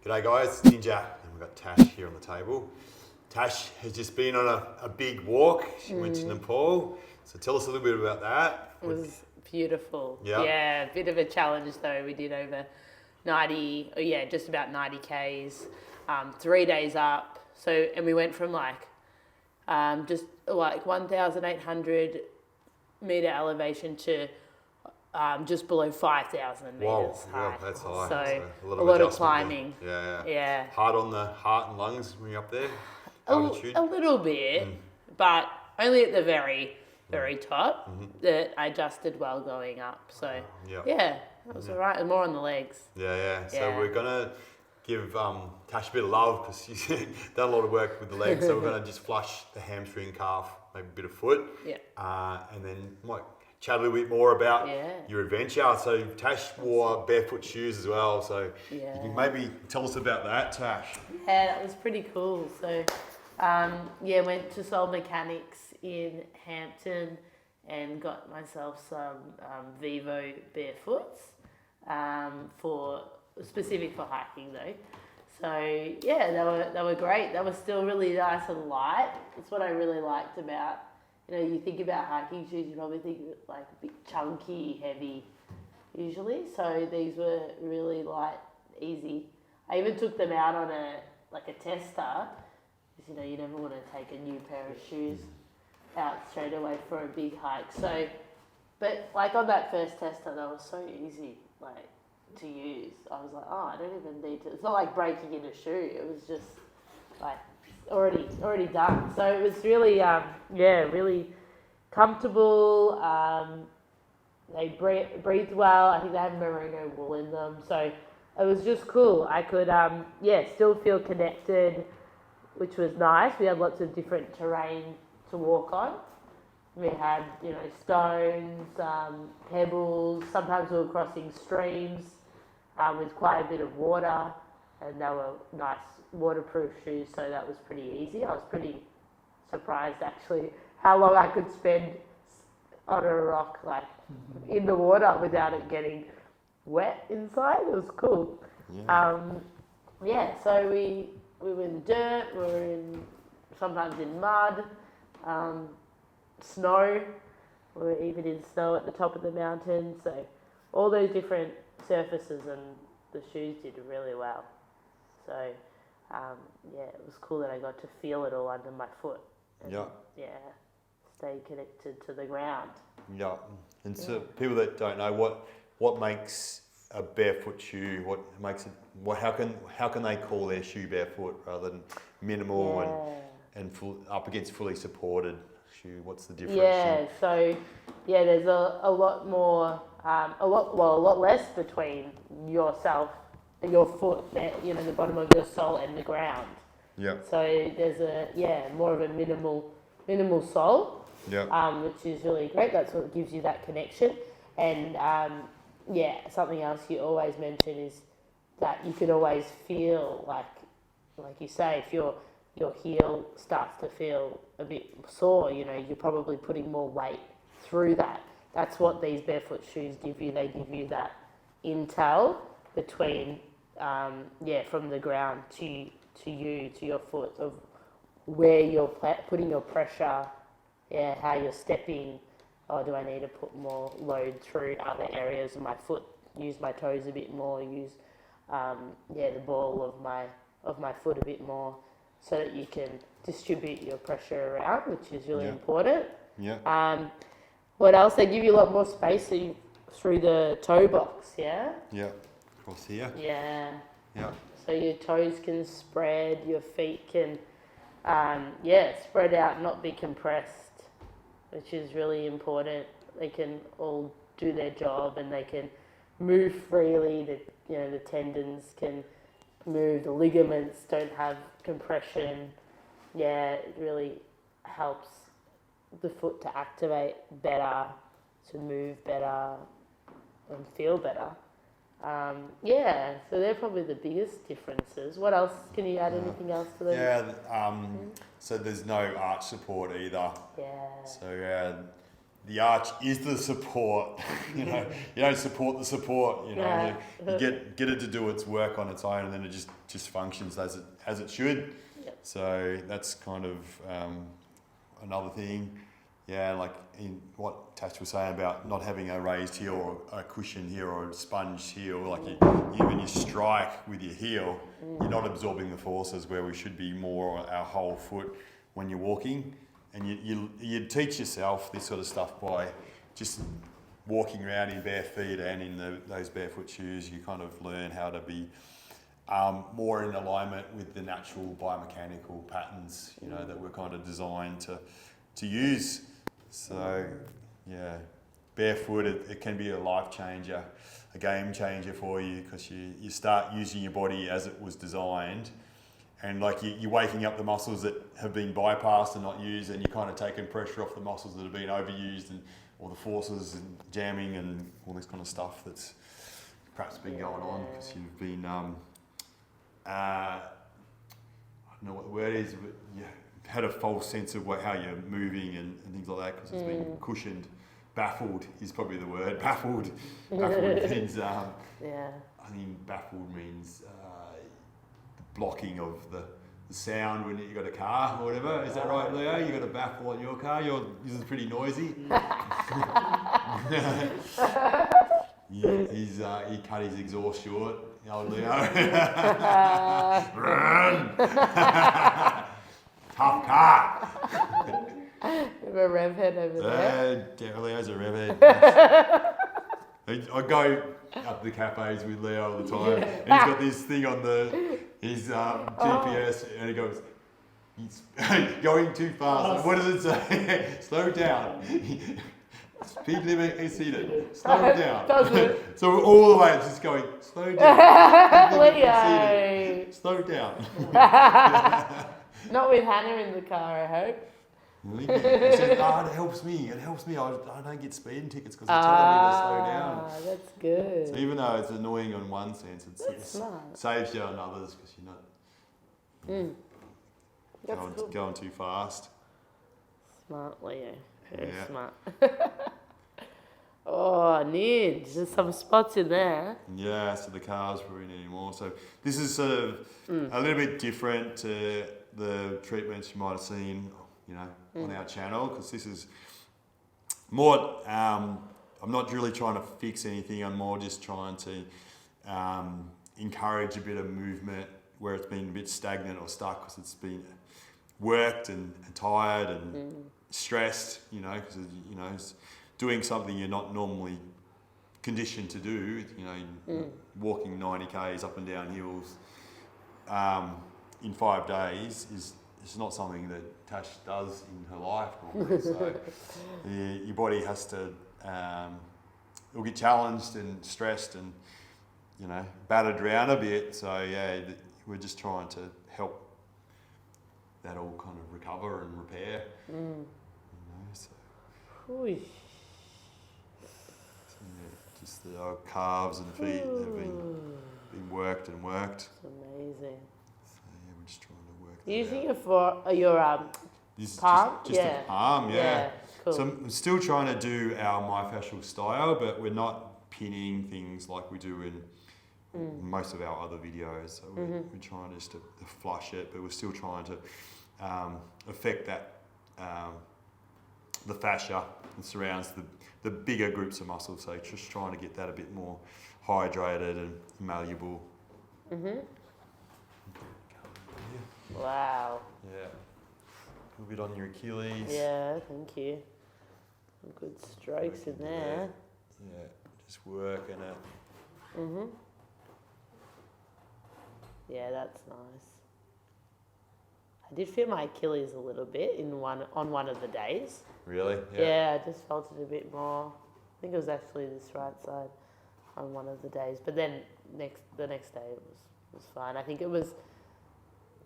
G'day guys, Ninja, and we've got Tash here on the table. Tash has just been on a big walk. She went to Nepal. So tell us a little bit about that. It was beautiful. Yeah. Yeah, a bit of a challenge though. We did over 90, just about 90 Ks, 3 days up. So, and we went from just like 1,800 metre elevation to just below 5,000 metres high. Yeah, that's high. So, a a lot of adjustment climbing. there. Yeah. Hard on the heart and lungs when you're up there? A Altitude? little bit, but only at the very, very top that I adjusted well going up. So, yeah, that was all right. And more on the legs. Yeah. So Yeah. we're going to give Tash a bit of love because she's done a lot of work with the legs. So we're going to just flush the hamstring, calf, maybe a bit of foot. Yeah. And then might chat a little bit more about Yeah. your adventure. So Tash wore barefoot shoes as well. So you can maybe tell us about that, Tash. Yeah, that was pretty cool. So, went to Soul Mechanics in Hampton and got myself some Vivo barefoots for specific for hiking though. So yeah, they were great. They were still really nice and light. That's what I really liked about. You think about hiking shoes, you probably think like a bit chunky, heavy, usually. So these were really light, easy. I even took them out on a tester, because you never want to take a new pair of shoes out straight away for a big hike. So, but on that first tester, they were so easy to use. I was like, I don't even need to. It's not like breaking in a shoe. It was just already done. So it was really really comfortable. They breathed well. I think they have merino wool in them, so it was just cool. I could still feel connected, which was nice. We had lots of different terrain to walk on. We had stones, pebbles. Sometimes we were crossing streams with quite a bit of water, and they were nice waterproof shoes, so that was pretty easy. I was pretty surprised actually how long I could spend on a rock in the water without it getting wet inside. It was cool. So we were in dirt, we were sometimes in mud, snow, we were even in snow at the top of the mountain, so all those different surfaces, and the shoes did really well. So it was cool that I got to feel it all under my foot. And, stay connected to the ground. Yeah, and so people that don't know what makes a barefoot shoe, what makes it, how can they call their shoe barefoot rather than minimal and up against fully supported shoe? What's the difference? There's a lot more, a lot less between yourself. Your foot, the bottom of your sole and the ground. Yeah. So there's more of a minimal sole. Yeah. Which is really great. That's what gives you that connection. And something else you always mention is that you can always feel like you say, if your heel starts to feel a bit sore, you're probably putting more weight through that. That's what these barefoot shoes give you. They give you that intel between from the ground to your foot, of where you're putting your pressure, how you're stepping. Do I need to put more load through other areas of my foot, use my toes a bit more, use the ball of my foot a bit more, so that you can distribute your pressure around, which is really important. What else? They give you a lot more space through the toe box, Across here. Yeah. Yeah. So your toes can spread, your feet can, spread out, not be compressed, which is really important. They can all do their job and they can move freely. The tendons can move. The ligaments don't have compression. It really helps the foot to activate better, to move better, and feel better. So they're probably the biggest differences. What else? Can you add anything else to those? So there's no arch support either. Yeah. So the arch is the support. You don't support the support. Yeah. You get it to do its work on its own, and then it just functions as it should. Yep. So that's kind of another thing. Yeah, like in what Tash was saying about not having a raised heel or a cushion here or a sponge heel, like when you strike with your heel, you're not absorbing the forces where we should be more our whole foot when you're walking. And you teach yourself this sort of stuff by just walking around in bare feet and in those barefoot shoes. You kind of learn how to be more in alignment with the natural biomechanical patterns, that we're kind of designed to use. So, yeah, barefoot, it can be a life changer, a game changer for you, because you start using your body as it was designed. And like you're waking up the muscles that have been bypassed and not used, and you're kind of taking pressure off the muscles that have been overused, and all the forces and jamming and all this kind of stuff that's perhaps been going on because you've been, I don't know what the word is, but you had a false sense of how you're moving and things like that because it's been cushioned. Baffled is probably the word. Baffled means, I think baffled means blocking of the sound when you got a car or whatever. Is that right, Leo? You got a baffle on your car? Yours is pretty noisy. He cut his exhaust short, old Leo. Run! Tough car. You have a rev head over there. Leo's a rev head. I go up to the cafes with Leo all the time, and he's got this thing on his GPS, and he goes, he's going too fast. What does it say? Slow down. Speed limit exceeded. Slow down. Does it? So all the way it's just going, slow down. Speed limit Leo. exceeded. Slow down. Not with Hannah in the car, I hope. He said, it helps me. It helps me. I don't get speeding tickets because it's telling me to slow down. That's good. So even though it's annoying on one sense, it smart. saves you on others because you're not going too fast. Smart, Leo. Very Yeah. smart. Oh, Nidge. There's some spots in there. Yeah, so the cars we're in anymore. So this is sort of a little bit different to the treatments you might have seen, on our channel, because this is more, I'm not really trying to fix anything, I'm more just trying to encourage a bit of movement where it's been a bit stagnant or stuck because it's been worked and tired and stressed, because, it's doing something you're not normally conditioned to do, walking 90 Ks up and down hills in 5 days it's not something that Tash does in her life normally. So your body has to, it'll get challenged and stressed and, battered around a bit. So yeah, we're just trying to help that all kind of recover and repair. So Ooh. just the calves and feet have been worked and worked. It's amazing. So yeah, we're just trying to work that Using out. it for your This is palm? just a palm, yeah. Cool. So I'm still trying to do our myofascial style, but we're not pinning things like we do in most of our other videos. So we're trying just to flush it, but we're still trying to affect that the fascia that surrounds the bigger groups of muscles. So just trying to get that a bit more hydrated and malleable. Wow. Yeah. A little bit on your Achilles. Yeah, thank you. Some good strokes in there. Yeah, just working it. Yeah, that's nice. I did feel my Achilles a little bit on one of the days. Really? Yeah, I just felt it a bit more. I think it was actually this right side on one of the days. But then the next day it was fine. I think it was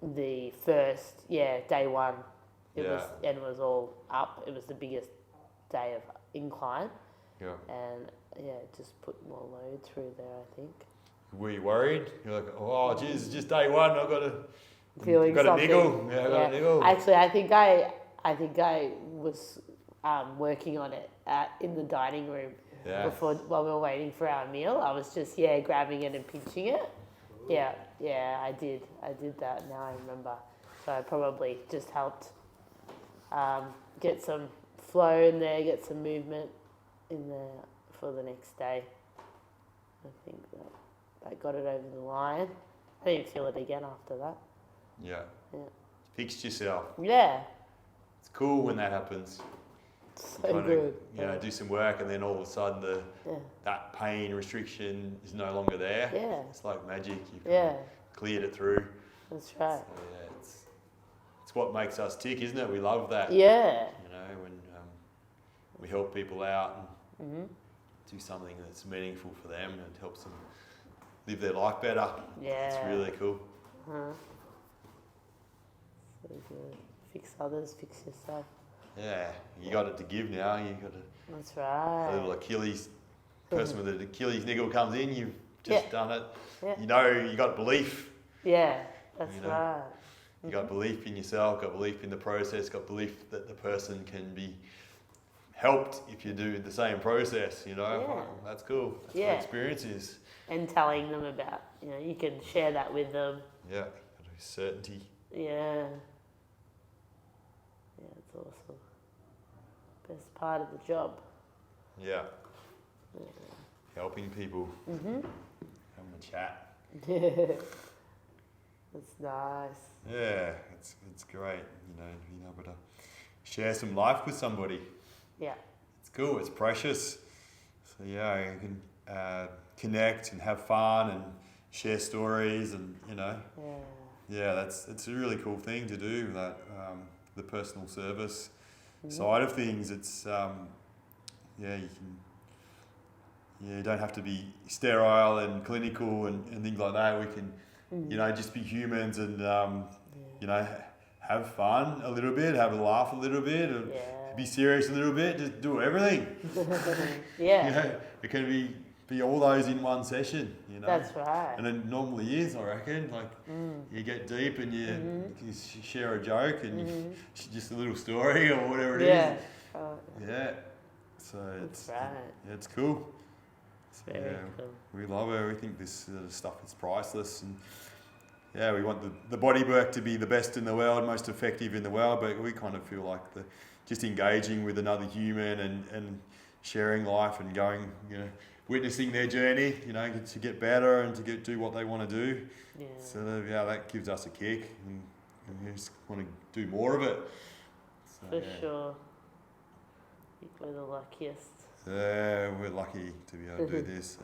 the first, day one. It was all up. It was the biggest day of incline. Yeah. And it just put more load through there, I think. Were you worried? You're like, oh, geez, it's just day one. I've got Feeling got something. a niggle. Yeah, I got a niggle. Actually, I think I was working on it in the dining room Yeah. while we were waiting for our meal. I was just grabbing it and pinching it. Yeah, I did that. Now I remember. So I probably just helped get some flow in there, get some movement in there for the next day. I think that got it over the line. I didn't feel it again after that. Yeah. Yeah. Fixed yourself. Yeah. It's cool when that happens. So Kinda, good. do some work and then all of a sudden Yeah. that pain restriction is no longer there. Yeah. It's like magic. You've Yeah. cleared it through. That's right. So, yeah, it's what makes us tick, isn't it? We love that. Yeah. When we help people out and Mm-hmm. do something that's meaningful for them and helps them live their life better. Yeah. It's really cool. Uh-huh. So good. Fix others, fix yourself. Yeah, you got it to give now. You got That's a right. little Achilles person with an Achilles niggle comes in. You've just done it. Yeah. You got belief. Yeah, that's You know. right. You got belief in yourself. Got belief in the process. Got belief that the person can be helped if you do the same process. Yeah. Well, that's cool. That's what Yeah. experience is. And telling them about, you can share that with them. Yeah, got certainty. Yeah. Yeah, it's awesome. Best part of the job. Yeah. Helping people. Mm-hmm. Having a chat. That's nice. Yeah, it's great. Being able to share some life with somebody. Yeah. It's cool. It's precious. So yeah, you can connect and have fun and share stories and Yeah. it's a really cool thing to do. That the personal service side of things. It's you don't have to be sterile and clinical and things like that. We can just be humans and have fun a little bit, have a laugh a little bit, and be serious a little bit. Just do everything. Yeah. It can be all those in one session. That's right. And it normally is, I reckon. Like you get deep and you share a joke and just a little story or whatever it is. Yeah. Yeah. So That's right. it's cool. Very cool. We love it. We think this stuff is priceless, and we want the body work to be the best in the world, most effective in the world. But we kind of feel like just engaging with another human and sharing life and going, witnessing their journey, to get better and to do what they want to do. Yeah. So that gives us a kick, and we just want to do more of it. So, For sure. I think we're the luckiest. we're lucky to be able to do this. So,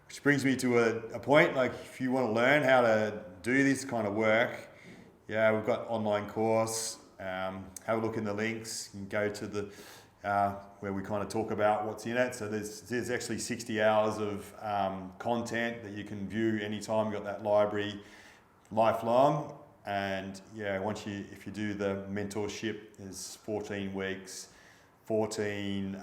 which brings me to a point, like if you want to learn how to do this kind of work, we've got online course. Have a look in the links. You can go to the where we kind of talk about what's in it. So there's actually 60 hours of content that you can view anytime. You've got that library lifelong. And if you do the mentorship, there's 14 weeks, 14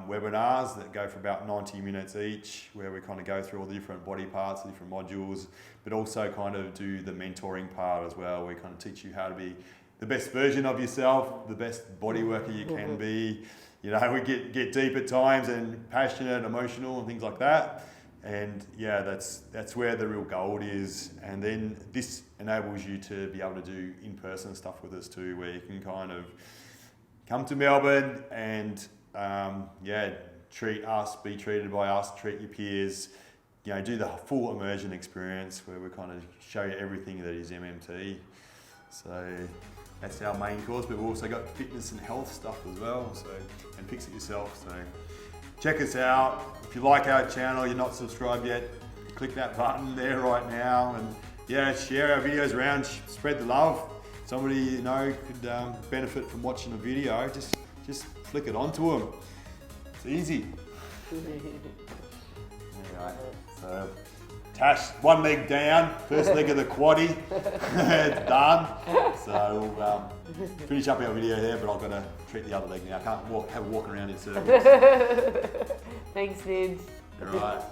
webinars that go for about 90 minutes each, where we kind of go through all the different body parts, the different modules, but also kind of do the mentoring part as well. We kind of teach you how to be the best version of yourself, the best body worker you can be. We get deep at times and passionate, emotional and things like that. And that's where the real gold is. And then this enables you to be able to do in-person stuff with us too, where you can kind of come to Melbourne and treat us, be treated by us, treat your peers, do the full immersion experience where we kind of show you everything that is MMT. So that's our main course, but we've also got fitness and health stuff as well, and Fix It Yourself. So check us out. If you like our channel, you're not subscribed yet, click that button there right now, and share our videos around, spread the love. Somebody could benefit from watching a video, just flick it onto them. It's easy. Alright, so Tash, one leg down, first leg of the quaddie, it's done. So we'll finish up our video here, but I've got to treat the other leg now. I can't have a walk around in circles. Thanks, Nidge. Alright.